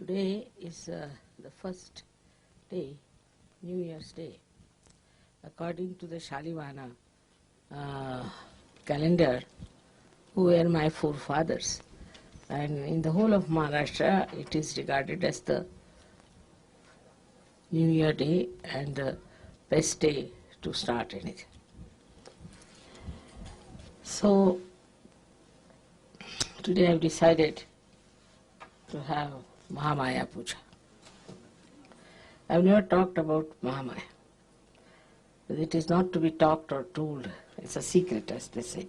Today is the first day, New Year's Day. According to the Shalimana calendar, who were my forefathers. And in the whole of Maharashtra, it is regarded as the New Year Day and the best day to start anything. So, today I have decided to have Mahamaya Puja. I have never talked about Mahamaya. It is not to be talked or told. It's a secret, as they say.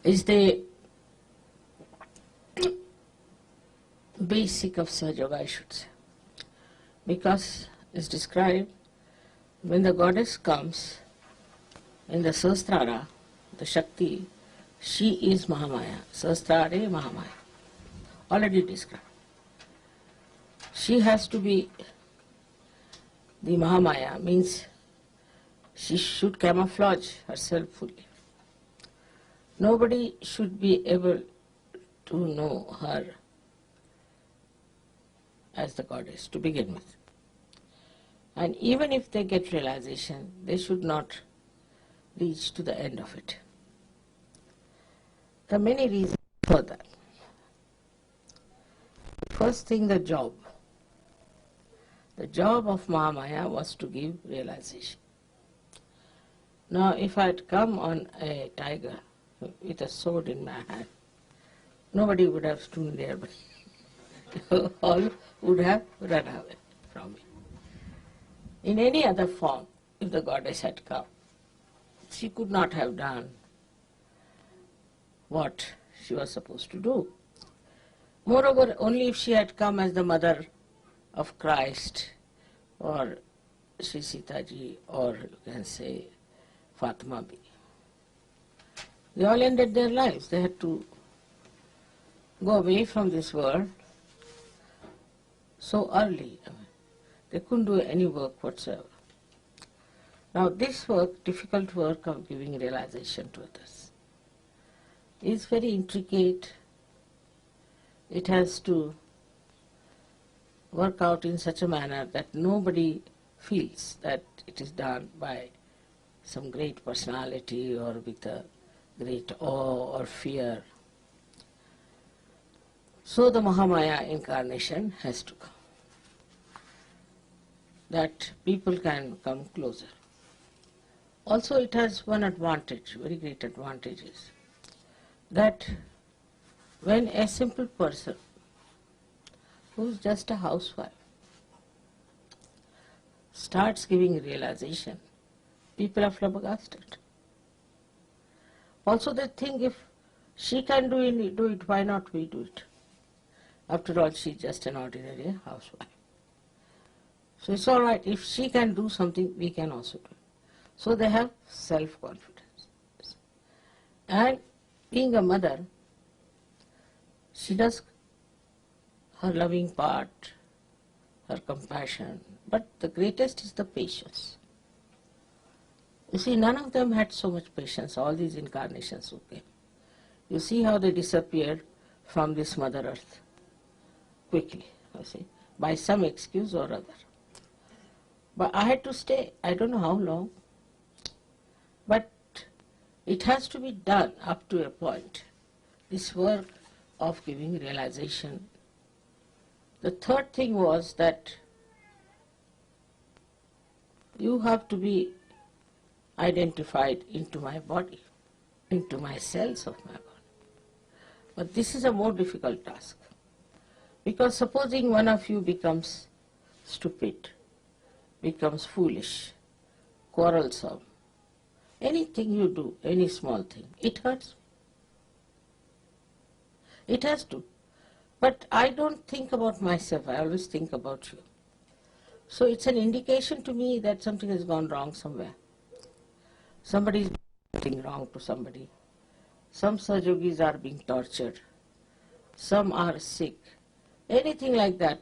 It's the basic of Sahaja, I should say. Because it's described when the goddess comes in the Sahasrara, the Shakti, she is Mahamaya. Sahasrare Mahamaya. Already described. She has to be the Mahamaya, means she should camouflage herself fully. Nobody should be able to know her as the goddess to begin with. And even if they get realization, they should not reach to the end of it. There are many reasons for that. First thing, the job. The job of Mahamaya was to give realization. Now, if I had come on a tiger with a sword in my hand, nobody would have stood there, but all would have run away from me. In any other form, if the goddess had come, she could not have done what she was supposed to do. Moreover, only if she had come as the mother of Christ, or Shri Sitaji, or you can say Fatima Bi. They all ended their lives. They had to go away from this world so early. They couldn't do any work whatsoever. Now this work, difficult work of giving realization to others, is very intricate. It has to work out in such a manner that nobody feels that it is done by some great personality or with a great awe or fear. So the Mahamaya incarnation has to come, that people can come closer. Also it has one advantage, very great advantage is, that when a simple person who is just a housewife starts giving realization, people are flabbergasted. Also they think if she can do it, why not we do it? After all, she is just an ordinary housewife. So it's all right, if she can do something, we can also do it. So they have self-confidence. And being a mother, she does her loving part, her compassion, but the greatest is the patience. You see, none of them had so much patience, all these incarnations who came. You see how they disappeared from this Mother Earth quickly, you see, by some excuse or other. But I had to stay, I don't know how long, but it has to be done up to a point, this work of giving realization. The third thing was that you have to be identified into my body, into my cells of my body. But this is a more difficult task, because supposing one of you becomes stupid, becomes foolish, quarrelsome, anything you do, any small thing, it hurts. It has to. But I don't think about myself, I always think about you. So it's an indication to me that something has gone wrong somewhere. Somebody is doing something wrong to somebody. Some Sahajogis are being tortured. Some are sick. Anything like that,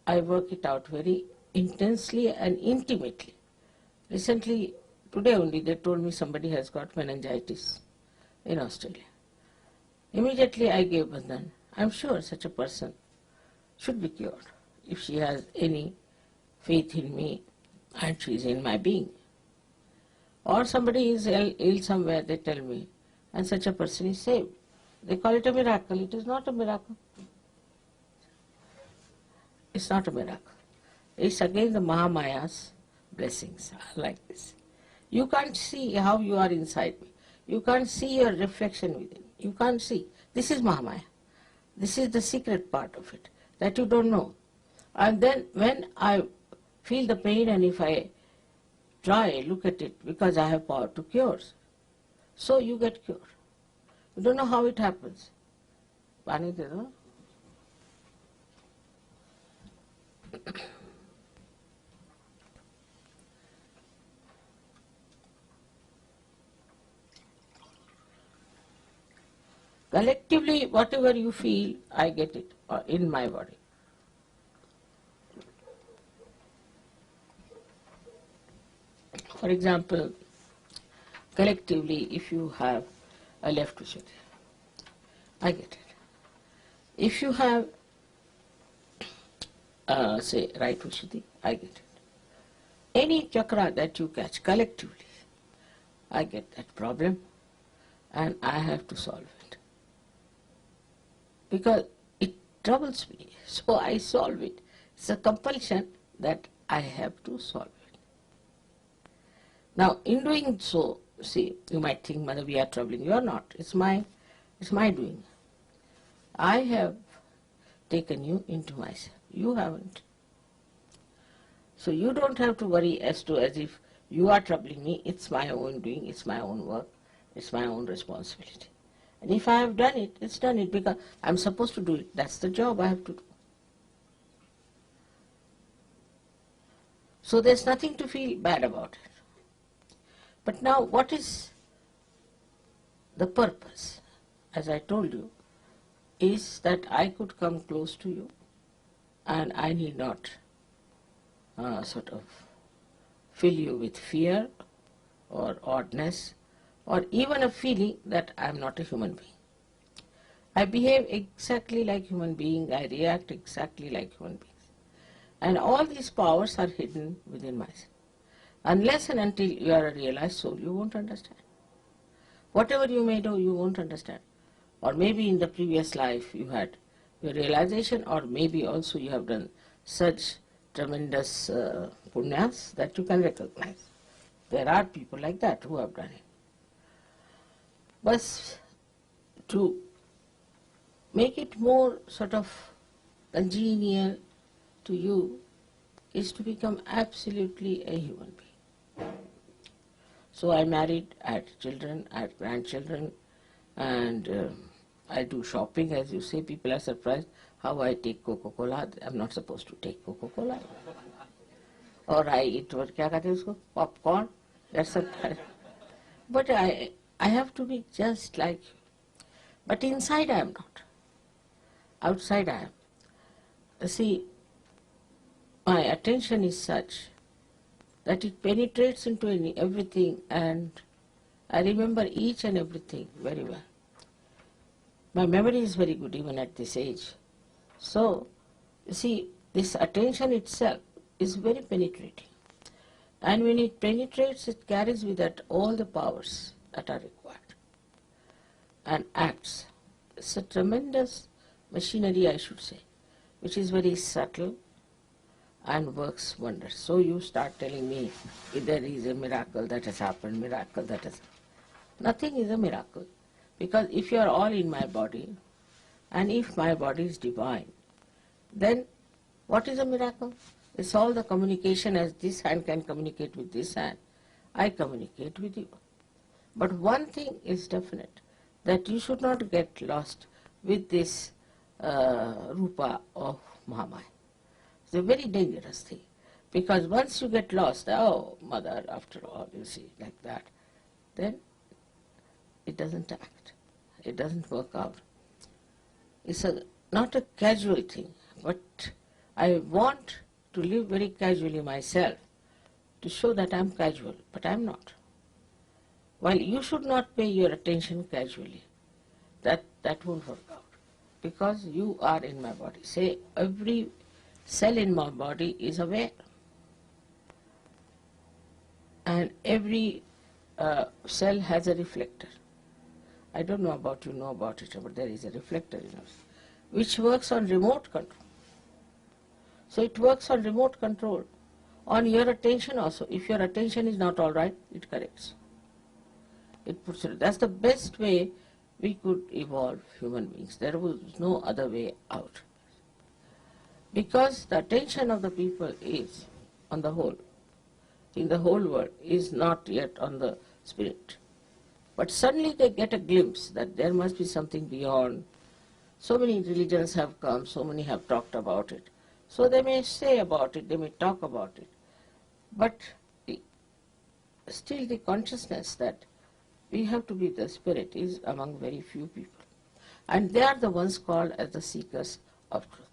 I work it out very intensely and intimately. Recently, Today only they told me somebody has got meningitis in Australia. Immediately I gave Bandhan. I'm sure such a person should be cured if she has any faith in me and she is in my being. Or somebody is ill somewhere, they tell me, and such a person is saved. They call it a miracle. It is not a miracle. It's not a miracle. It's again the Mahamaya's blessings are like this. You can't see how you are inside me. You can't see your reflection within. You can't see. This is Mahamaya. This is the secret part of it that you don't know. And then when I feel the pain and if I try, look at it, because I have power to cure, so you get cured. You don't know how it happens. Pani de do. Collectively, whatever you feel, I get it in my body. For example, collectively, if you have a left Vishuddhi, I get it. If you have, say, right Vishuddhi, I get it. Any chakra that you catch collectively, I get that problem and I have to solve it. Because it troubles me, so I solve it. It's a compulsion that I have to solve it. Now, in doing so, see, you might think, Mother, we are troubling. You are not. It's my doing. I have taken you into myself. You haven't. So you don't have to worry as if you are troubling me. It's my own doing. It's my own work. It's my own responsibility. And if I have done it, it's done it because I'm supposed to do it. That's the job I have to do. So there's nothing to feel bad about it. But now what is the purpose? As I told you, is that I could come close to you and I need not sort of fill you with fear or oddness or even a feeling that I am not a human being. I behave exactly like human being, I react exactly like human beings. And all these powers are hidden within myself. Unless and until you are a realized soul, you won't understand. Whatever you may do, you won't understand. Or maybe in the previous life you had your realization, or maybe also you have done such tremendous punyas that you can recognize. There are people like that who have done it. But to make it more sort of congenial to you is to become absolutely a human being. So I married, I had children, I had grandchildren, and I do shopping, as you say. People are surprised how I take Coca-Cola. I'm not supposed to take Coca-Cola. Or I eat what kya kehte usko? Popcorn. That's a. But I have to be just like you. But inside I am not. Outside I am. See, my attention is such that it penetrates into everything, and I remember each and everything very well. My memory is very good even at this age. So, you see, this attention itself is very penetrating. And when it penetrates, it carries with it all the powers that are required and acts. It's a tremendous machinery, I should say, which is very subtle and works wonders. So you start telling me if there is a miracle that has happened, miracle that has happened. Nothing is a miracle. Because if you are all in my body, and if my body is divine, then what is a miracle? It's all the communication, as this hand can communicate with this hand. I communicate with you. But one thing is definite, that you should not get lost with this rupa of Mahamaya. It's a very dangerous thing. Because once you get lost, oh, mother, after all, you see, like that, then it doesn't act. It doesn't work out. It's not a casual thing, but I want to live very casually myself to show that I'm casual, but I'm not. While you should not pay your attention casually. That won't work out. Because you are in my body. Say, every cell in my body is aware. And every cell has a reflector. I don't know about you know about it, but there is a reflector in us, which works on remote control. So it works on remote control, on your attention also. If your attention is not all right, it corrects. It puts it. That's the best way we could evolve human beings. There was no other way out. Because the attention of the people is, on the whole, in the whole world, is not yet on the spirit. But suddenly they get a glimpse that there must be something beyond. So many religions have come, so many have talked about it. So they may say about it, they may talk about it. But still the consciousness that we have to be the spirit is among very few people. And they are the ones called as the seekers of truth.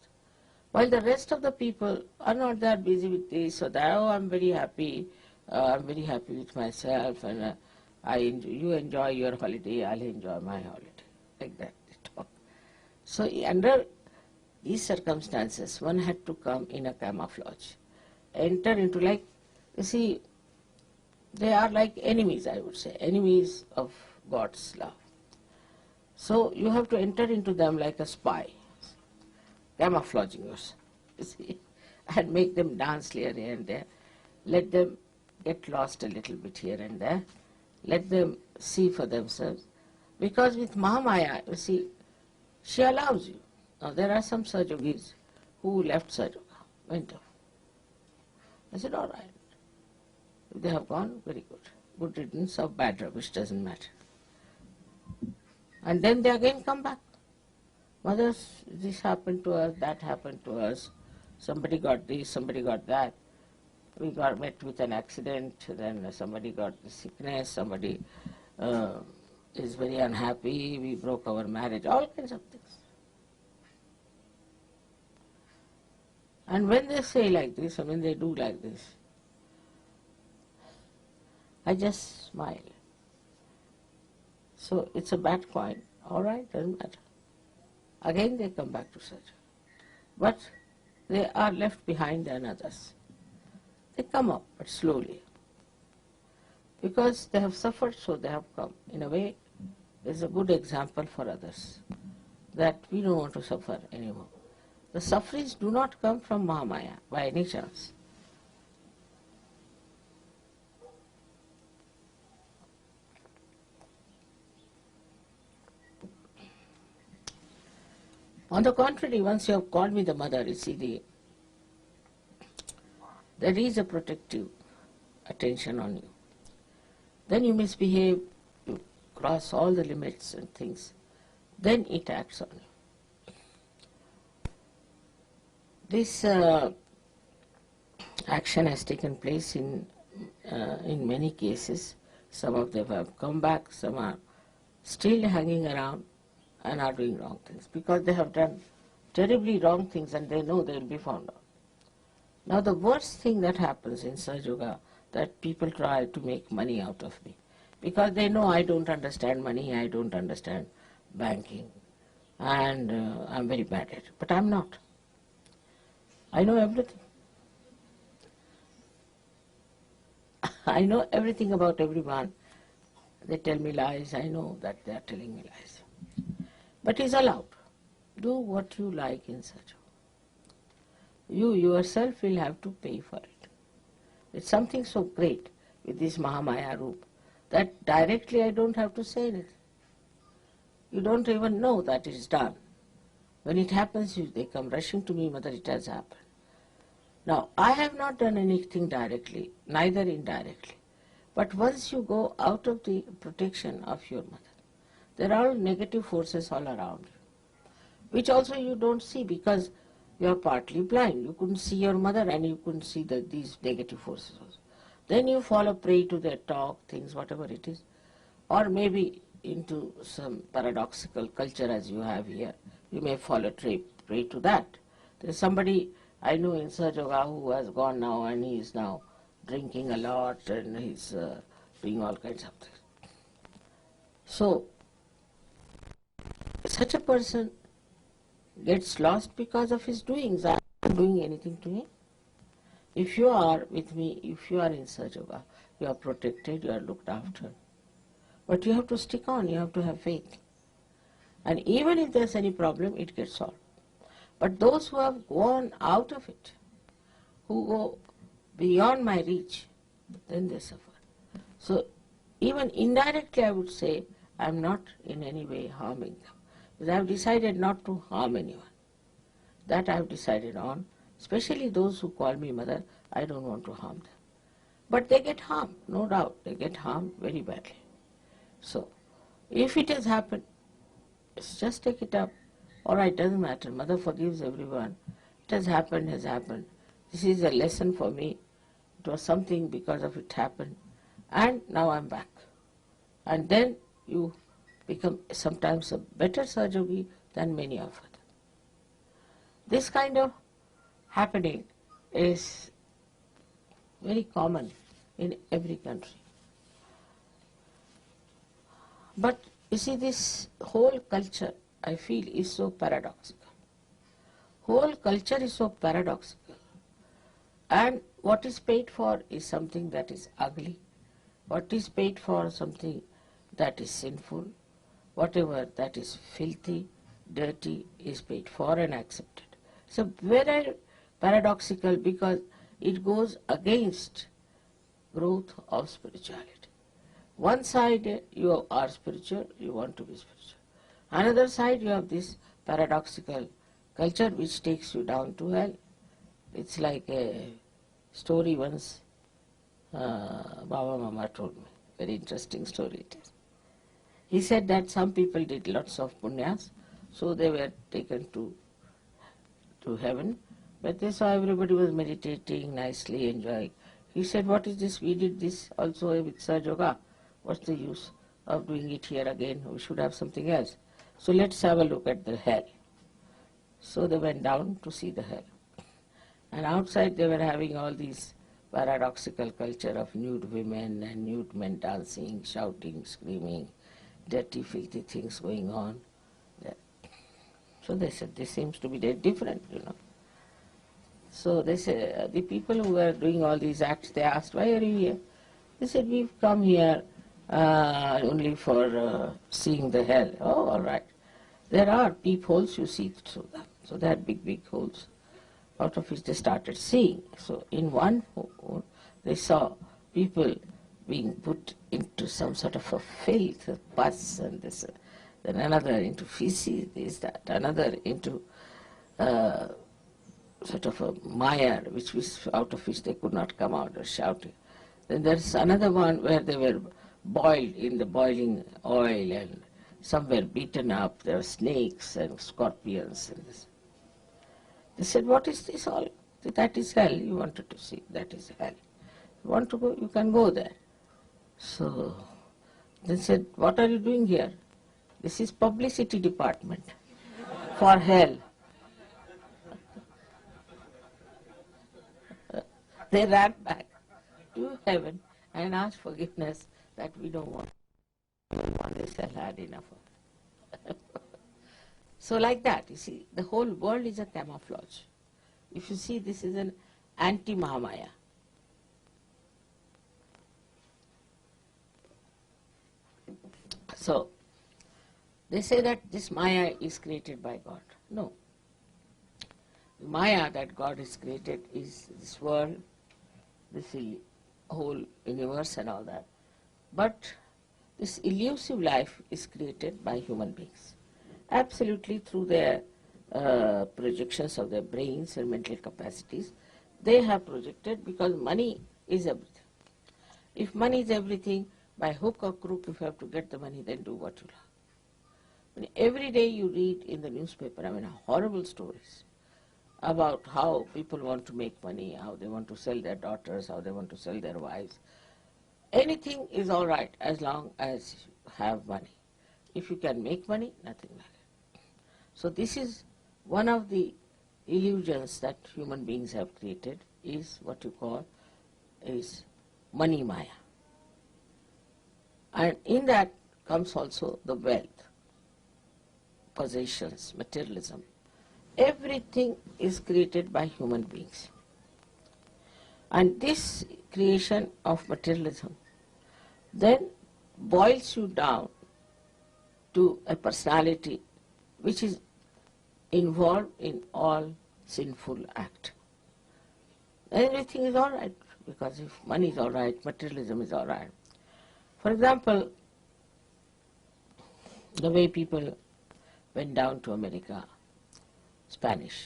While the rest of the people are not that busy with this or that, oh, I'm very happy with myself, and you enjoy your holiday, I'll enjoy my holiday. Like that they talk. So under these circumstances, one had to come in a camouflage, enter into, like, you see, they are like enemies, I would say, enemies of God's love. So you have to enter into them like a spy, camouflaging yourself, you see, and make them dance here and there. Let them get lost a little bit here and there. Let them see for themselves. Because with Mahamaya, you see, she allows you. Now there are some Sahajogis who left Sahaja, went off. I said, all right. If they have gone, very good. Good riddance of bad rubbish, doesn't matter. And then they again come back. Mothers, this happened to us, that happened to us. Somebody got this, somebody got that. We got met with an accident, then somebody got the sickness, somebody is very unhappy, we broke our marriage, all kinds of things. And when they say like this, or when they do like this, I just smile. So it's a bad coin. All right, doesn't matter. Again they come back to Sahaja. But they are left behind than others. They come up, but slowly. Because they have suffered, so they have come. In a way, it's a good example for others that we don't want to suffer anymore. The sufferings do not come from Mahamaya by any chance. On the contrary, once you have called me the mother, you see, there is a protective attention on you. Then you misbehave, you cross all the limits and things, then it acts on you. This action has taken place in many cases. Some of them have come back, some are still hanging around and are doing wrong things because they have done terribly wrong things and they know they will be found out. Now the worst thing that happens in Sahaja Yoga, that people try to make money out of me because they know I don't understand money, I don't understand banking, and I'm very bad at it. But I'm not. I know everything. I know everything about everyone. They tell me lies, I know that they are telling me lies. But it's allowed. Do what you like in Sahaja. You yourself will have to pay for it. It's something so great with this Mahamaya Roop that directly I don't have to say anything. You don't even know that it's done. When it happens, they come rushing to me, Mother, it has happened. Now, I have not done anything directly, neither indirectly. But once you go out of the protection of your mother, there are negative forces all around you, which also you don't see because you are partly blind. You couldn't see your mother and you couldn't see these negative forces also. Then you fall a prey to their talk, things, whatever it is, or maybe into some paradoxical culture as you have here. You may fall a prey to that. There's somebody I know in Sahaja Yoga who has gone now and he is now drinking a lot and he's doing all kinds of things. So, such a person gets lost because of his doings. I am not doing anything to him. If you are with me, if you are in Sahaja, you are protected, you are looked after. But you have to stick on, you have to have faith. And even if there's any problem, it gets solved. But those who have gone out of it, who go beyond my reach, then they suffer. So even indirectly I would say I am not in any way harming them. Because I have decided not to harm anyone. That I have decided on. Especially those who call me mother, I don't want to harm them. But they get harmed, no doubt. They get harmed very badly. So, if it has happened, just take it up. All right, doesn't matter. Mother forgives everyone. It has happened, has happened. This is a lesson for me. It was something because of it happened. And now I'm back. And then you become sometimes a better Sahaja than many of us. This kind of happening is very common in every country. But you see, this whole culture, I feel, is so paradoxical. Whole culture is so paradoxical. And what is paid for is something that is ugly. What is paid for something that is sinful. Whatever that is filthy, dirty is paid for and accepted. So very paradoxical because it goes against growth of spirituality. One side you are spiritual, you want to be spiritual. Another side you have this paradoxical culture which takes you down to It's like a story once Baba Mama told me. Very interesting story it is. He said that some people did lots of punyas, so they were taken to heaven, but they saw everybody was meditating nicely, enjoying. He said, what is this? We did this also with Sahaja. What's the use of doing it here again? We should have something else. So let's have a look at the hell. So they went down to see the hell. And outside they were having all these paradoxical culture of nude women and nude men dancing, shouting, screaming, dirty, filthy things going on. So they said, this seems to be very different, So they said, the people who were doing all these acts, they asked, why are you here? They said, we've come here only for seeing the hell. Oh, all right. There are peepholes, you see through them. So they had big, big holes, out of which they started seeing. So in one hole, they saw people being put into some sort of a filth, a pus, and this, then another into feces, this, that, another into sort of a mire, which was out of which they could not come out or shouting. Then there's another one where they were boiled in the boiling oil, and some were beaten up. There were snakes and scorpions and this. They said, what is this all? That is hell. You wanted to see. That is hell. You want to go? You can go there. So they said, what are you doing here? This is publicity department for hell. They ran back to heaven and asked forgiveness that we don't want this hell, had enough of it. So like that, you see, the whole world is a camouflage. If you see, this is an anti-Mahamaya. So, they say that this Maya is created by God. No. The Maya that God has created is this world, this whole universe and all that. But this elusive life is created by human beings, absolutely through their projections of their brains and mental capacities. They have projected, because money is everything. If money is everything, by hook or crook, if you have to get the money, then do what you love. Every day you read in the newspaper, horrible stories about how people want to make money, how they want to sell their daughters, how they want to sell their wives. Anything is all right as long as you have money. If you can make money, nothing like it. So this is one of the illusions that human beings have created, is what you call is money Maya. And in that comes also the wealth, possessions, materialism. Everything is created by human beings. And this creation of materialism then boils you down to a personality which is involved in all sinful act. Everything is all right, because if money is all right, materialism is all right. For example, the way people went down to America, Spanish,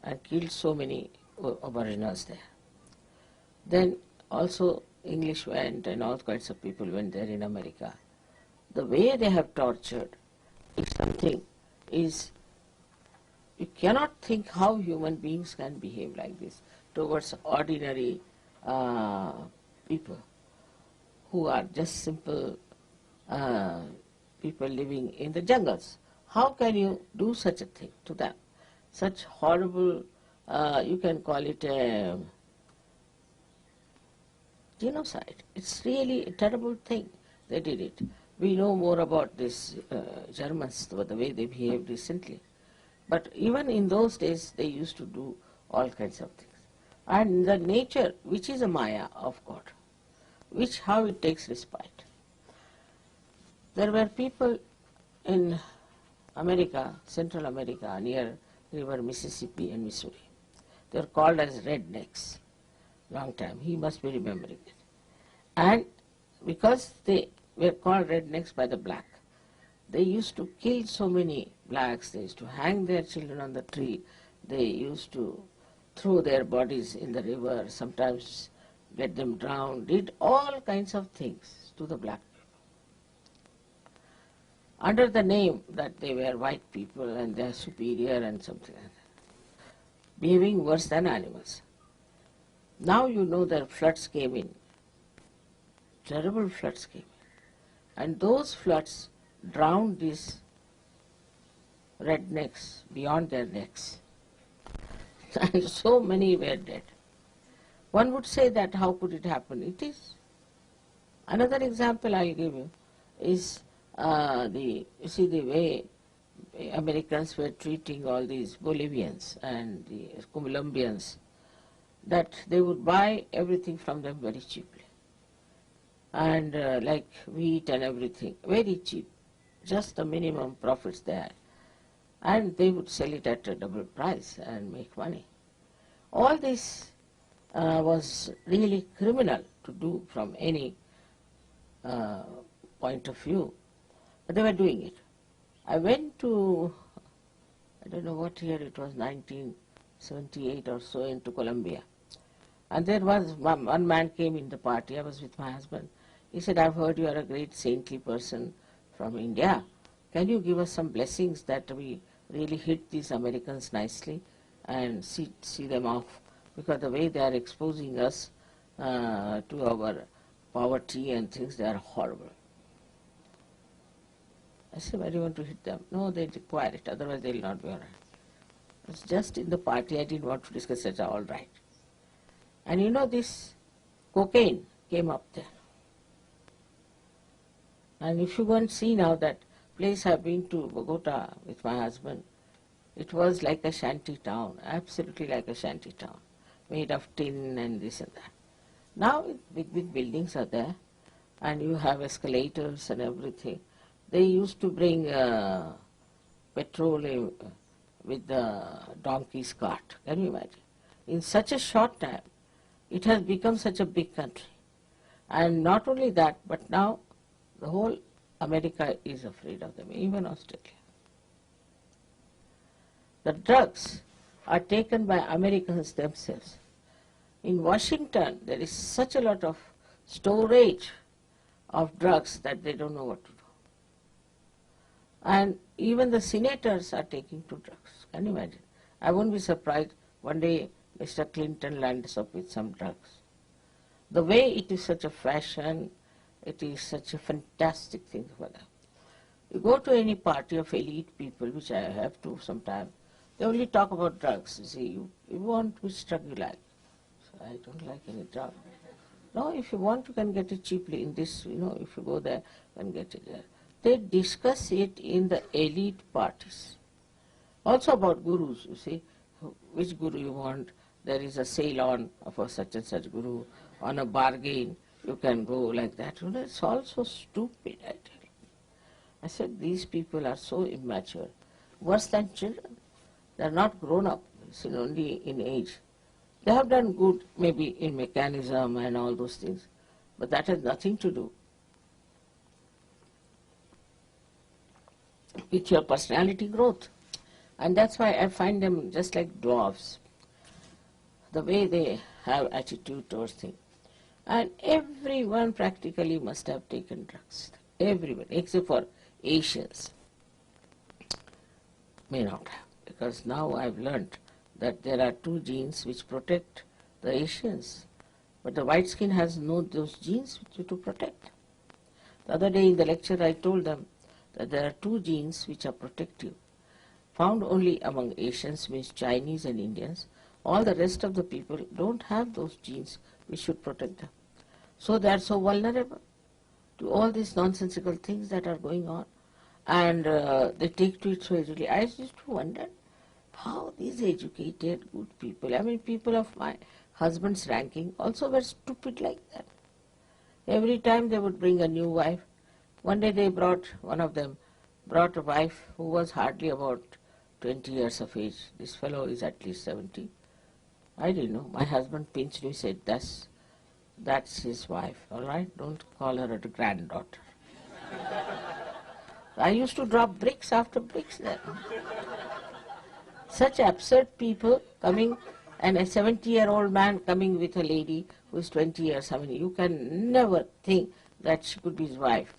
and killed so many aboriginals there. Then also English went and all kinds of people went there in America. The way they have tortured is something you cannot think how human beings can behave like this towards ordinary people who are just simple people living in the jungles. How can you do such a thing to them? Such horrible, you can call it a genocide. It's really a terrible thing. They did it. We know more about this Germans, the way they behaved recently. But even in those days, they used to do all kinds of things. And the nature, which is a Maya of God, how it takes respite. There were people in America, Central America, near river Mississippi and Missouri. They were called as rednecks. Long time. He must be remembering it. And because they were called rednecks by the black, they used to kill so many blacks. They used to hang their children on the tree. They used to throw their bodies in the river, sometimes get them drowned, did all kinds of things to the black people, under the name that they were white people and they are superior and something like that, behaving worse than animals. Now you know that floods came in, terrible floods came in, and those floods drowned these rednecks beyond their necks, and so many were dead. One would say that how could it happen? It is. Another example I'll give you is the way Americans were treating all these Bolivians and the Colombians, that they would buy everything from them very cheaply. And like wheat and everything, very cheap, just the minimum profits there. And they would sell it at a double price and make money. All this was really criminal to do from any point of view, but they were doing it. I went to, I don't know what year it was, 1978 or so, into Colombia. And there was one man came in the party. I was with my husband. He said, "I've heard you are a great saintly person from India. Can you give us some blessings that we really hit these Americans nicely and see them off? Because the way they are exposing us to our poverty and things, they are horrible." I said, "Why do you want to hit them?" "No, they require it, otherwise they will not be all right." It's just in the party, I didn't want to discuss it, all right. And you know, this cocaine came up there. And if you go and see now that place I've been to, Bogota, with my husband, it was like a shanty town, absolutely like a shanty town, made of tin and this and that. Now big buildings are there, and you have escalators and everything. They used to bring petrol with the donkey's cart. Can you imagine? In such a short time, it has become such a big country. And not only that, but now the whole America is afraid of them, even Australia. The drugs are taken by Americans themselves. In Washington, there is such a lot of storage of drugs that they don't know what to do. And even the senators are taking to drugs. Can you imagine? I won't be surprised one day Mr. Clinton lands up with some drugs. The way it is such a fashion, it is such a fantastic thing for them. You go to any party of elite people, which I have to sometimes, they only talk about drugs. You see, you want which drug you like. So I don't like any drug. No, if you want, you can get it cheaply in this, if you go there, you can get it there. they discuss it in the elite parties. Also about gurus, you see, which guru you want. There is a sale on of a such and such guru, on a bargain, you can go like that. You know, it's all so stupid, I tell you. I said, these people are so immature, worse than children. They are not grown up, only in age. They have done good, maybe in mechanism and all those things, but that has nothing to do with your personality growth. And that's why I find them just like dwarfs, the way they have attitude towards things. And everyone practically must have taken drugs. Everyone, except for Asians, may not have. Because now I've learnt that there are two genes which protect the Asians. But the white skin has no those genes to protect. The other day in the lecture I told them that there are two genes which are protective, found only among Asians, means Chinese and Indians. All the rest of the people don't have those genes which should protect them. So they are so vulnerable to all these nonsensical things that are going on, and they take to it so easily. I used to wonder how these educated, good people, I mean people of my husband's ranking, also were stupid like that. Every time they would bring a new wife. One day one of them brought a wife who was hardly about 20 years of age. This fellow is at least 70. I didn't know. My husband pinched me, said, that's his wife, all right? Don't call her a granddaughter. I used to drop bricks after bricks there. Such absurd people coming, and a 70-year-old man coming with a lady who is 20 years. I mean, you can never think that she could be his wife.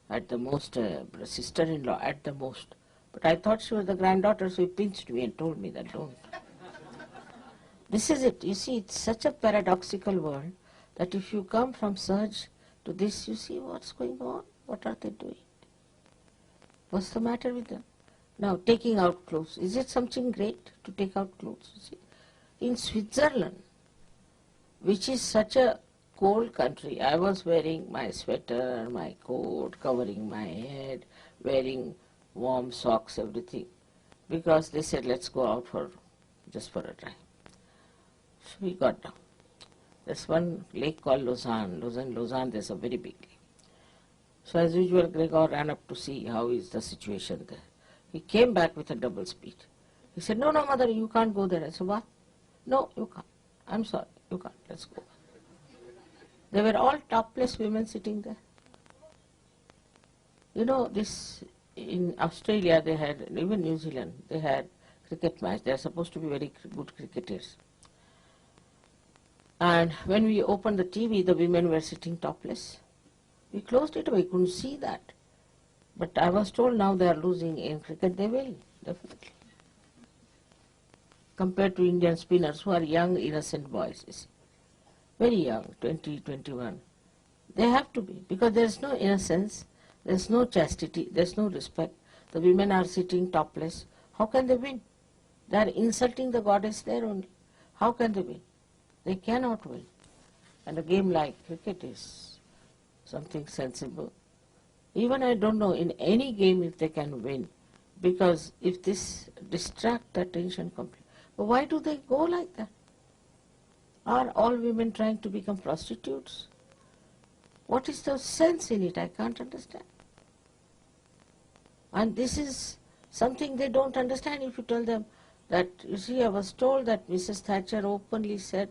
At the most, sister-in-law, at the most. But I thought she was the granddaughter, so he pinched me and told me that don't. This is it. You see, it's such a paradoxical world that if you come from Sahaja to this, you see what's going on. What are they doing? What's the matter with them? Now, taking out clothes. Is it something great to take out clothes? You see? In Switzerland, which is such a cold country, I was wearing my sweater, my coat, covering my head, wearing warm socks, everything, because they said, let's go out just for a drive. So we got down. There's one lake called Lausanne. There's a very big lake. So as usual, Gregor ran up to see how is the situation there. He came back with a double speed. He said, no, mother, you can't go there. I said, what? No, you can't. I'm sorry, you can't. Let's go. They were all topless women sitting there. You know, this in Australia they had, even New Zealand, they had cricket match. They are supposed to be very good cricketers. And when we opened the TV, the women were sitting topless. We closed it, we couldn't see that. But I was told now they are losing in cricket. They will, definitely. Compared to Indian spinners who are young, innocent boys, you see. Very young, 20, 21. They have to be, because there is no innocence, there is no chastity, there is no respect. The women are sitting topless. How can they win? They are insulting the goddess there only. How can they win? They cannot win. And a game like cricket is something sensible. Even I don't know in any game if they can win, because if this distract the attention completely. But why do they go like that? Are all women trying to become prostitutes? What is the sense in it? I can't understand. And this is something they don't understand if you tell them that, you see, I was told that Mrs. Thatcher openly said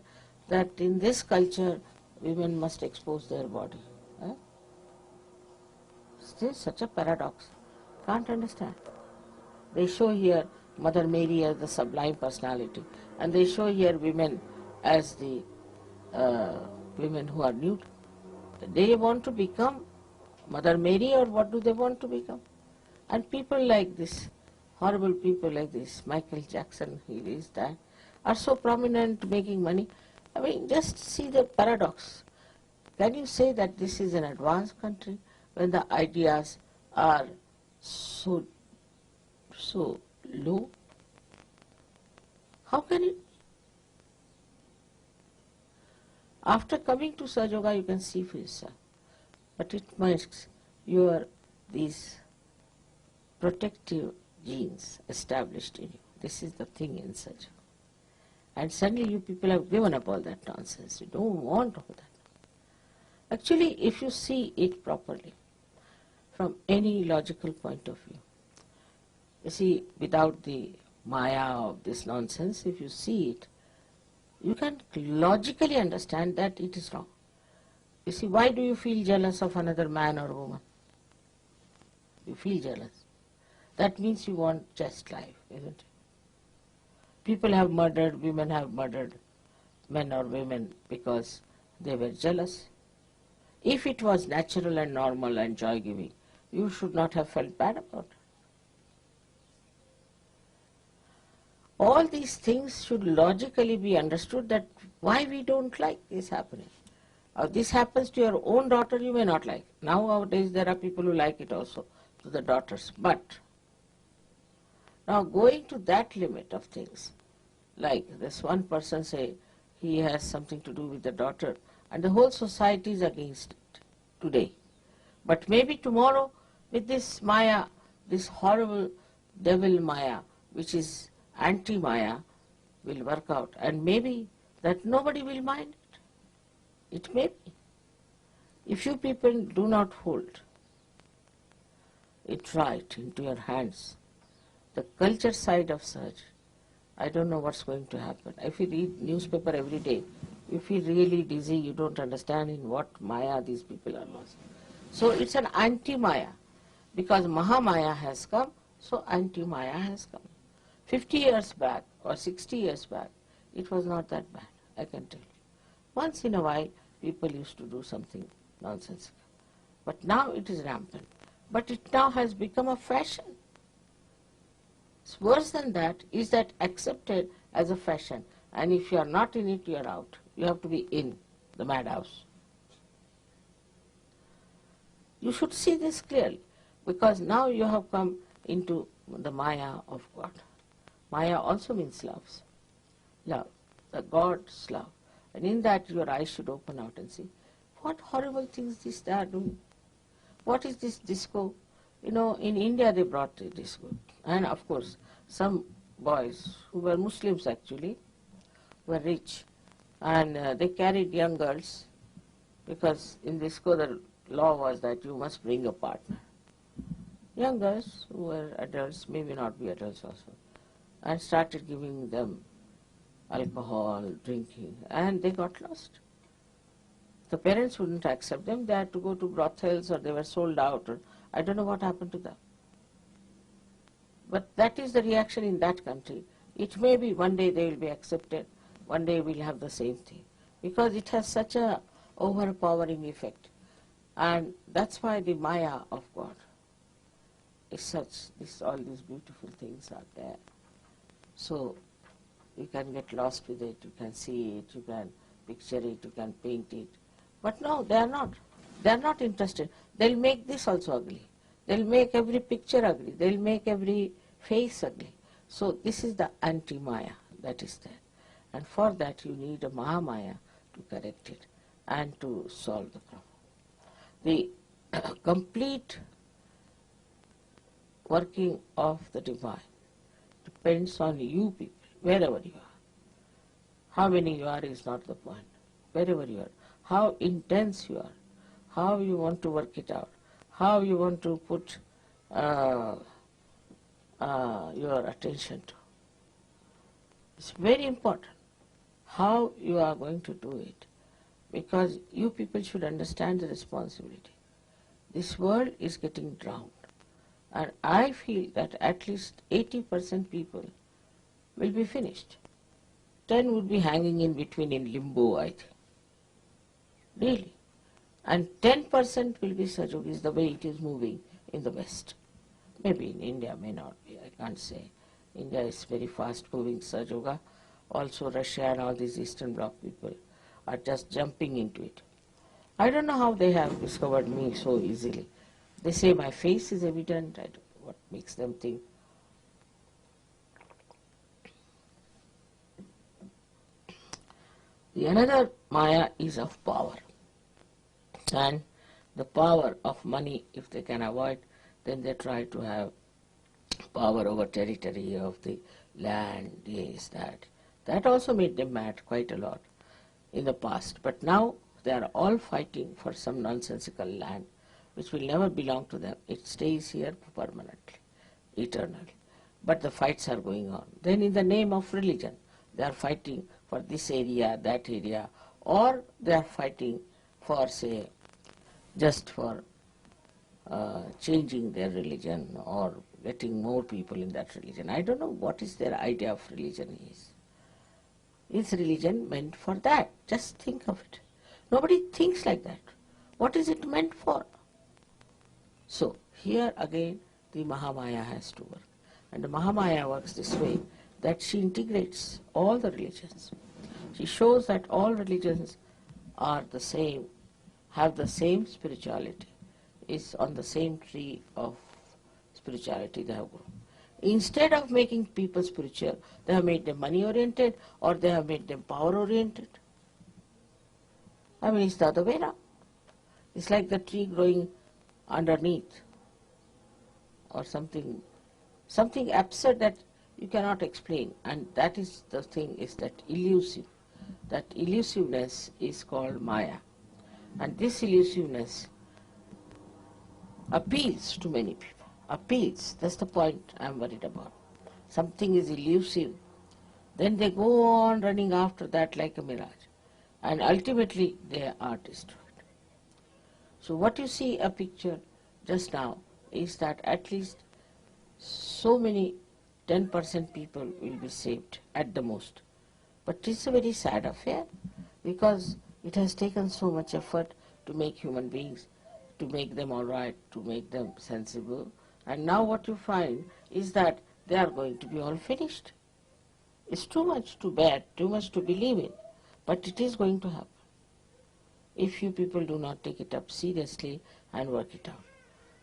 that in this culture, women must expose their body. Still such a paradox. Can't understand. They show here Mother Mary as the sublime personality, and they show here women as the women who are nude. They want to become Mother Mary, or what do they want to become? And people like this, horrible people like this, Michael Jackson, he is that, are so prominent, making money. I mean, just see the paradox. Can you say that this is an advanced country when the ideas are so low? How can it? After coming to Sahaja Yoga, you can see for yourself. But it makes your these protective genes established in you. This is the thing in Sahaja. And suddenly you people have given up all that nonsense. You don't want all that. Actually, if you see it properly, from any logical point of view, you see, without the maya of this nonsense, if you see it, you can logically understand that it is wrong. You see, why do you feel jealous of another man or woman? You feel jealous. That means you want just life, isn't it? People have murdered, women have murdered men or women because they were jealous. If it was natural and normal and joy-giving, you should not have felt bad about it. All these things should logically be understood, that why we don't like this happening. This happens to your own daughter, you may not like. Nowadays there are people who like it also to the daughters. But now going to that limit of things, like this one person say he has something to do with the daughter and the whole society is against it today. But maybe tomorrow with this Maya, this horrible devil Maya, which is anti-Maya, will work out, and maybe that nobody will mind it. It may be. If you people do not hold it right into your hands, the culture side of Sahaja, I don't know what's going to happen. If you read newspaper every day, you feel really dizzy, you don't understand in what Maya these people are lost. So it's an anti-Maya. Because Mahamaya has come, so anti-Maya has come. 50 years back or 60 years back, it was not that bad, I can tell you. Once in a while, people used to do something nonsensical. But now it is rampant. But it now has become a fashion. It's worse than that, is that accepted as a fashion. And if you are not in it, you are out. You have to be in the madhouse. You should see this clearly, because now you have come into the Maya of God. Maya also means loves. Love, the God's love. And in that your eyes should open out and see, what horrible things they are doing. What is this disco? You know, in India they brought the disco. And of course, some boys who were Muslims actually, were rich, and they carried young girls, because in disco the law was that you must bring a partner. Young girls who were adults, maybe not be adults also, and started giving them alcohol, drinking, and they got lost. The parents wouldn't accept them. They had to go to brothels, or they were sold out, or I don't know what happened to them. But that is the reaction in that country. It may be one day they will be accepted, one day we'll have the same thing, because it has such a overpowering effect. And that's why the Maya of God is such, all these beautiful things are there. So you can get lost with it, you can see it, you can picture it, you can paint it. But no, they are not. They are not interested. They'll make this also ugly. They'll make every picture ugly. They'll make every face ugly. So this is the anti-Maya that is there. And for that you need a Mahamaya to correct it and to solve the problem. The complete working of the divine depends on you people, wherever you are. How many you are is not the point. Wherever you are, how intense you are, how you want to work it out, how you want to put your attention to. It's very important how you are going to do it, because you people should understand the responsibility. This world is getting drowned, and I feel that at least 80% people will be finished. 10 would be hanging in between in limbo, I think. Really. And 10% will be Sajogis, the way it is moving in the West. Maybe in India, may not be, I can't say. India is very fast moving Sahaja. Also Russia and all these Eastern Bloc people are just jumping into it. I don't know how they have discovered me so easily. They say my face is evident. I don't know what makes them think. The another Maya is of power. And the power of money, if they can avoid, then they try to have power over territory of the land, this, that. That also made them mad quite a lot in the past. But now they are all fighting for some nonsensical land which will never belong to them. It stays here permanently, eternally. But the fights are going on. Then in the name of religion, they are fighting for this area, that area, or they are fighting for, say, just for changing their religion or getting more people in that religion. I don't know what is their idea of religion is. Is religion meant for that? Just think of it. Nobody thinks like that. What is it meant for? So, here again the Mahamaya has to work. And the Mahamaya works this way, that she integrates all the religions. She shows that all religions are the same, have the same spirituality, is on the same tree of spirituality they have grown. Instead of making people spiritual, they have made them money-oriented or they have made them power-oriented. I mean, it's the other way around. It's like the tree growing underneath or something absurd that you cannot explain. And that is the thing, is that elusive. That elusiveness is called Maya. And this elusiveness appeals to many people. Appeals, that's the point I'm worried about. Something is elusive. Then they go on running after that like a mirage. And ultimately they are destroyed. So what you see a picture just now is that at least so many 10% people will be saved at the most. But it's a very sad affair because it has taken so much effort to make human beings, to make them all right, to make them sensible. And now what you find is that they are going to be all finished. It's too much to bear, too much to believe in, but it is going to happen if you people do not take it up seriously and work it out.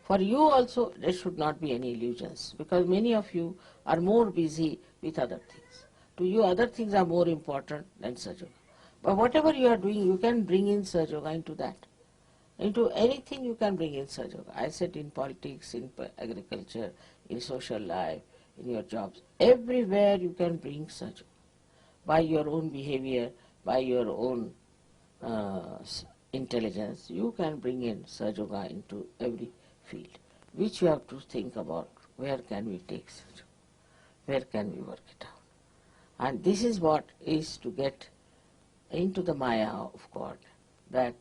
For you also, there should not be any illusions, because many of you are more busy with other things. To you, other things are more important than Sahaja. But whatever you are doing, you can bring in Sahaja into that. Into anything you can bring in Sahaja. I said in politics, in agriculture, in social life, in your jobs. Everywhere you can bring Sahaja. By your own behavior, by your own intelligence, you can bring in Sahaja into every field, which you have to think about. Where can we take Sahaja? Where can we work it out? And this is what is to get into the Maya of God, that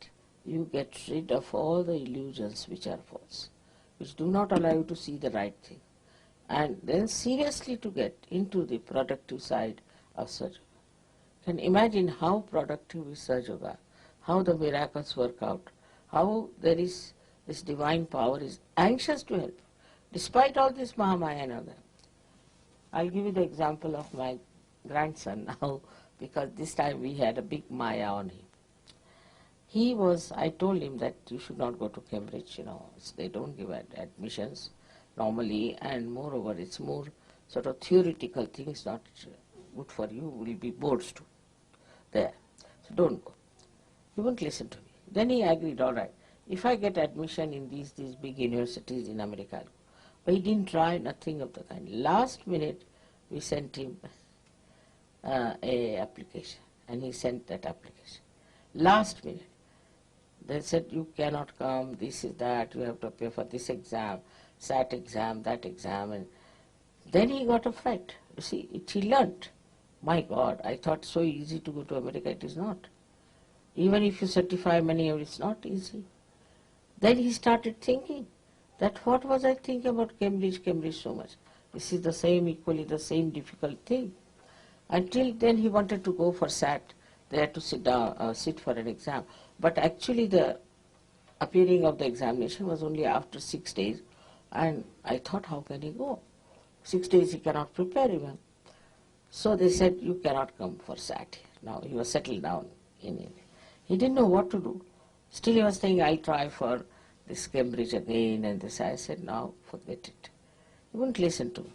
you get rid of all the illusions which are false, which do not allow you to see the right thing. And then seriously to get into the productive side of Sahaja. Can imagine how productive is Sahaja, how the miracles work out, how there is this divine power is anxious to help, despite all this Mahamaya and all that. I'll give you the example of my grandson now, because this time we had a big Maya on him. I told him that you should not go to Cambridge, they don't give admissions normally, and moreover it's more sort of theoretical things, not good for you, will be boards too there. So don't go. He won't listen to me. Then he agreed, all right, if I get admission in these big universities in America, I'll go. But he didn't try, nothing of the kind. Last minute we sent him a application, and he sent that application. Last minute. They said, you cannot come, this is that, you have to appear for this exam, SAT exam, that exam. And then he got a fright. You see, he learnt. My God, I thought so easy to go to America, it is not. Even if you certify many, it's not easy. Then he started thinking that what was I thinking about Cambridge so much? This is the same, equally the same difficult thing. Until then he wanted to go for SAT. They had to sit for an exam. But actually the appearing of the examination was only after 6 days. And I thought, how can he go? 6 days he cannot prepare even. So they said, you cannot come for SAT here. Now he was settled down in India. He didn't know what to do. Still he was saying, I'll try for this Cambridge again and this. I said, no, forget it. He wouldn't listen to me.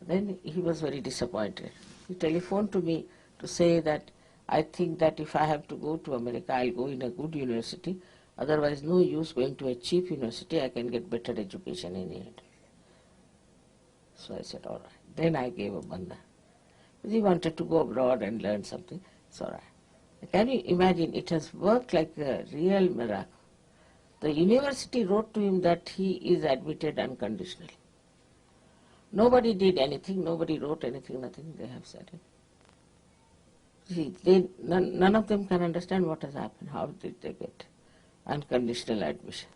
Then he was very disappointed. He telephoned to me to say that I think that if I have to go to America, I'll go in a good university, Otherwise, no use going to a cheap university, I can get better education in India. So I said, all right. Then I gave a bandha. He wanted to go abroad and learn something. It's all right. Can you imagine? It has worked like a real miracle. The university wrote to him that he is admitted unconditionally. Nobody did anything, nobody wrote anything, nothing, they have said it. See, none of them can understand what has happened. How did they get unconditional admission?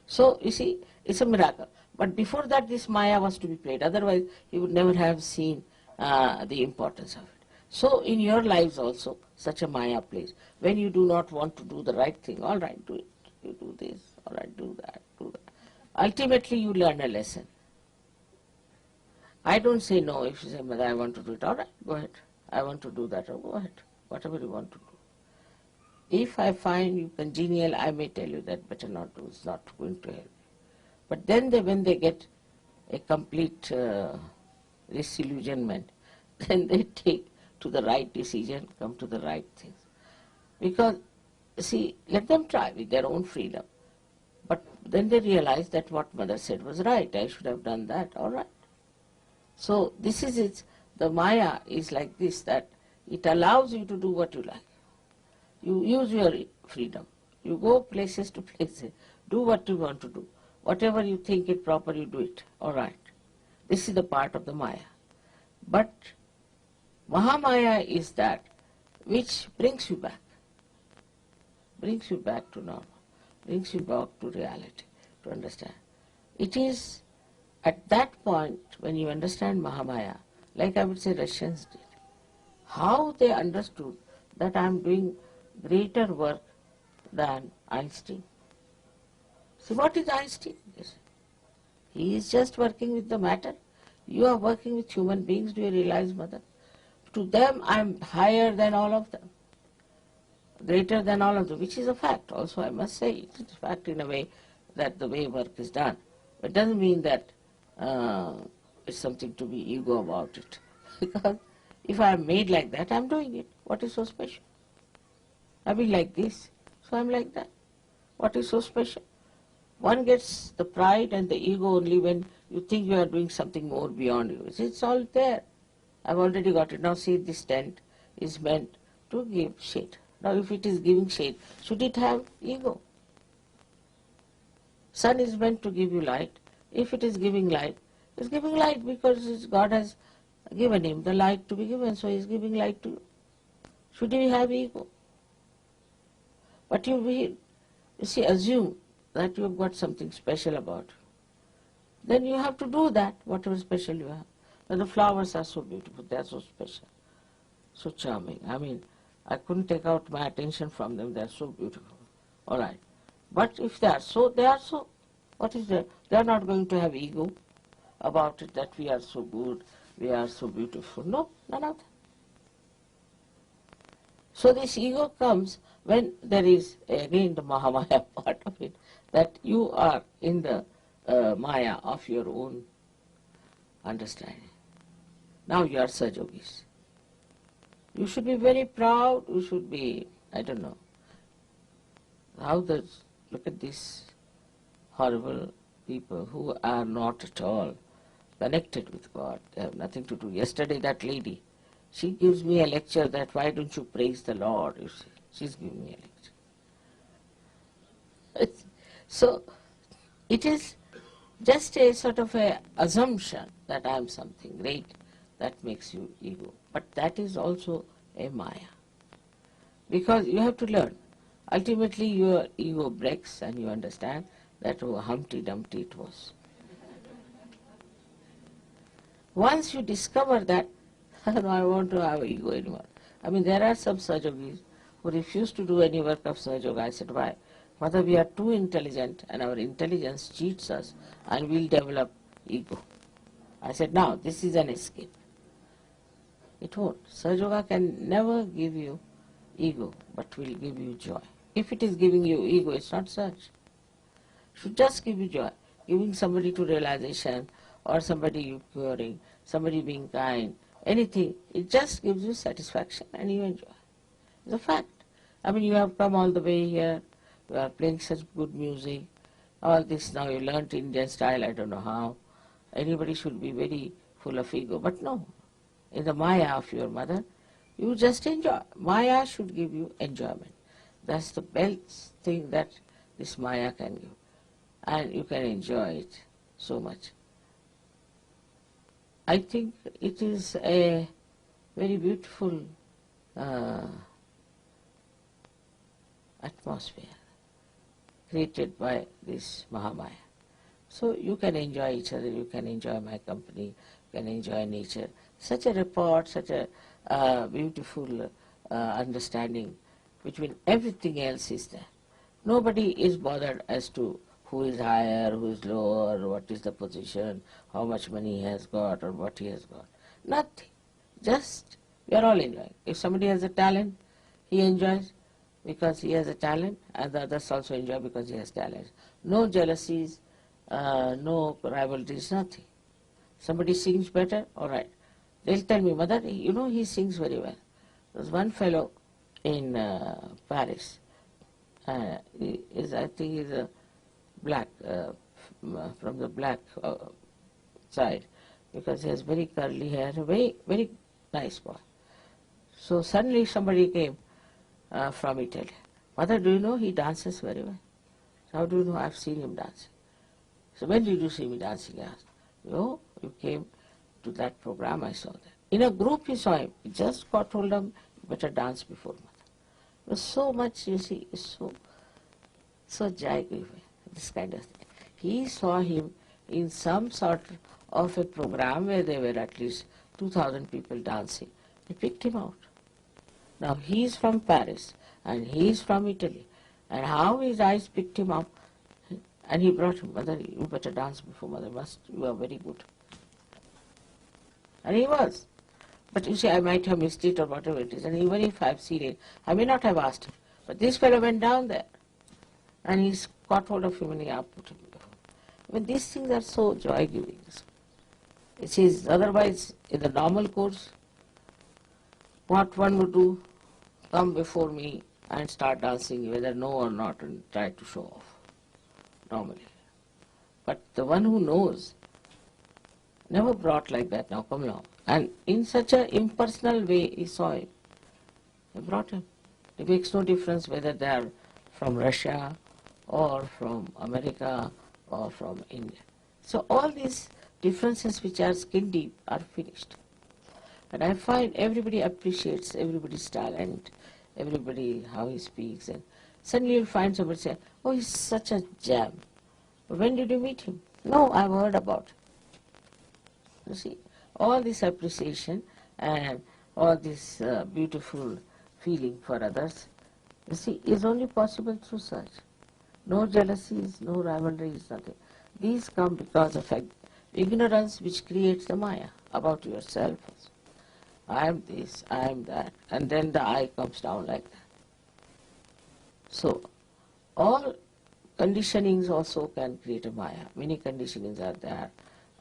So, you see, it's a miracle. But before that, this Maya was to be played. Otherwise, he would never have seen the importance of it. So, in your lives also, such a Maya plays. When you do not want to do the right thing, all right, do it. You do this, all right, do that, do that. Ultimately, you learn a lesson. I don't say no. If you say, Mother, I want to do it, all right, go ahead. I want to do that, go ahead. Whatever you want to do. If I find you congenial, I may tell you that better not do. It's not going to help. But then when they get a complete disillusionment, then they take to the right decision, come to the right things. Because, see, let them try with their own freedom. But then they realize that what Mother said was right. I should have done that, all right. So this is it. The Maya is like this, that it allows you to do what you like. You use your freedom. You go places to places. Do what you want to do. Whatever you think it proper, you do it. All right. This is the part of the Maya. But Mahamaya is that which brings you back. Brings you back to normal. Brings you back to reality, to understand. It is at that point when you understand Mahamaya, like I would say Russians did, how they understood that I am doing greater work than Einstein. See, what is Einstein? He is just working with the matter. You are working with human beings, do you realize, Mother? To them, I am higher than all of them, greater than all of them, which is a fact. Also, I must say, it is a fact in a way that the way work is done. But it doesn't mean that it's something to be ego about it. Because if I am made like that, I am doing it. What is so special? I will like this, so I am like that. What is so special? One gets the pride and the ego only when you think you are doing something more beyond you. It's all there. I've already got it. Now see, this tent is meant to give shade. Now if it is giving shade, should it have ego? Sun is meant to give you light. If it is giving light, it's giving light because God has given him the light to be given, so he's giving light to you. Should he have ego? But you see, assume that you have got something special about you. Then you have to do that, whatever special you have. And the flowers are so beautiful, they are so special, so charming. I mean, I couldn't take out my attention from them, they are so beautiful. All right. But if they are so, they are so. What is there? They are not going to have ego about it, that we are so good, we are so beautiful. No, none of that. So this ego comes when there is, again, the Mahamaya part of it, that you are in the Maya of your own understanding. Now you are Sajogis. You should be very proud, you should be, I don't know, look at these horrible people who are not at all connected with God. They have nothing to do. Yesterday that lady, she gives me a lecture that why don't you praise the Lord, you see. She's giving me a lecture. So it is just a sort of a assumption that I am something great that makes you ego. But that is also a Maya. Because you have to learn. Ultimately your ego breaks and you understand that, oh, Humpty Dumpty it was. Once you discover that, no, I want to have ego anymore. I mean, there are some Sajogis who refuse to do any work of Sahaja. I said, why? Mother, we are too intelligent and our intelligence cheats us and we'll develop ego. I said, now, this is an escape. It won't. Sahaja can never give you ego, but will give you joy. If it is giving you ego, it's not such. It should just give you joy. Giving somebody to realization or somebody you curing, somebody being kind, anything, it just gives you satisfaction and you enjoy. It's a fact. I mean, you have come all the way here, you are playing such good music, all this now you learnt Indian style, I don't know how. Anybody should be very full of ego, but no. In the Maya of your mother, you just enjoy. Maya should give you enjoyment. That's the best thing that this Maya can give. And you can enjoy it so much. I think it is a very beautiful atmosphere created by this Mahamaya. So you can enjoy each other, you can enjoy my company, you can enjoy nature. Such a rapport, such a beautiful understanding between everything else is there. Nobody is bothered as to who is higher, who is lower, what is the position, how much money he has got or what he has got. Nothing. Just we are all enjoying. If somebody has a talent, he enjoys because he has a talent, and the others also enjoy because he has talent. No jealousies, no rivalries, nothing. Somebody sings better, all right. They'll tell me, Mother, you know he sings very well. There was one fellow in Paris. He is, I think he's a black, from the black side, because he has very curly hair, a very, very nice boy. So suddenly somebody came from Italy. Mother, do you know he dances very well? So how do you know? I've seen him dancing. So when did you see me dancing? I asked. Oh, you came to that program, I saw that. In a group you saw him. He just got hold of him, you better dance before Mother. It was so much, you see, so jaggy, this kind of thing. He saw him in some sort of a program where there were at least 2,000 people dancing. They picked him out. Now he is from Paris and he is from Italy. And how his eyes picked him up, and he brought him, Mother, you better dance before Mother, you are very good. And he was. But you see, I might have missed it or whatever it is, and even if I've seen it, I may not have asked him. But this fellow went down there, and he's caught hold of him and he put him before. I mean, these things are so joy-giving. It is otherwise, in the normal course, what one would do, come before me and start dancing, whether know or not, and try to show off, normally. But the one who knows, never brought like that, now come along. And in such an impersonal way, he saw him. He brought him. It makes no difference whether they are from Russia or from America or from India. So all these differences which are skin deep are finished. And I find everybody appreciates everybody's talent, everybody how he speaks, and suddenly you'll find somebody say, oh, he's such a gem. When did you meet him? No, I've heard about it. You see, all this appreciation and all this beautiful feeling for others, you see, is only possible through such. No jealousies, no rivalries, nothing. These come because of ignorance which creates the Maya about yourself. I am this, I am that, and then the I comes down like that. So, all conditionings also can create a Maya. Many conditionings are there,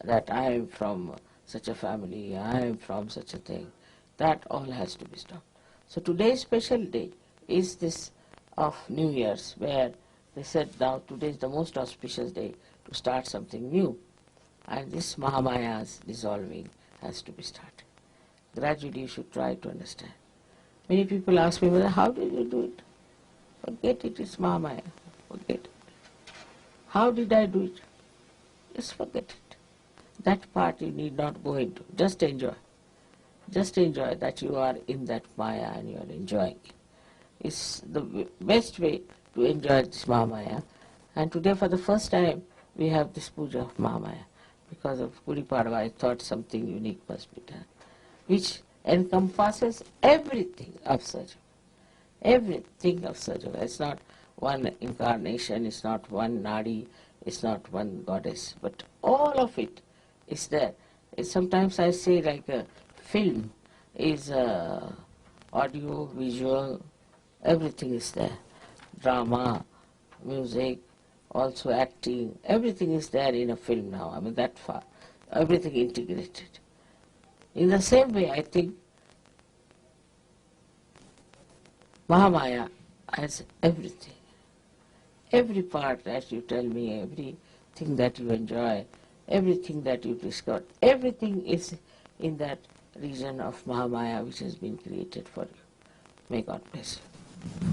that I am from such a family, I am from such a thing. That all has to be stopped. So today's special day is this of New Year's, where they said now today is the most auspicious day to start something new. And this Mahamaya's dissolving has to be started. Gradually you should try to understand. Many people ask me, well, how did you do it? Forget it, it's Mahamaya. Forget it. How did I do it? Just forget it. That part you need not go into. Just enjoy. Just enjoy that you are in that Maya and you are enjoying it. It's the best way to enjoy this Mahamaya. And today for the first time we have this puja of Mahamaya. Because of Gudi Padwa, I thought something unique must be done, which encompasses everything of Sahaja. Everything of Sahaja. It's not one incarnation, it's not one nadi, it's not one goddess, but all of it is there. Sometimes I say like a film is audio, visual, everything is there. Drama, music, also acting, everything is there in a film now. I mean that far, everything integrated. In the same way, I think Mahamaya as everything. Every part that you tell me, everything that you enjoy, everything that you discover, everything is in that region of Mahamaya which has been created for you. May God bless you.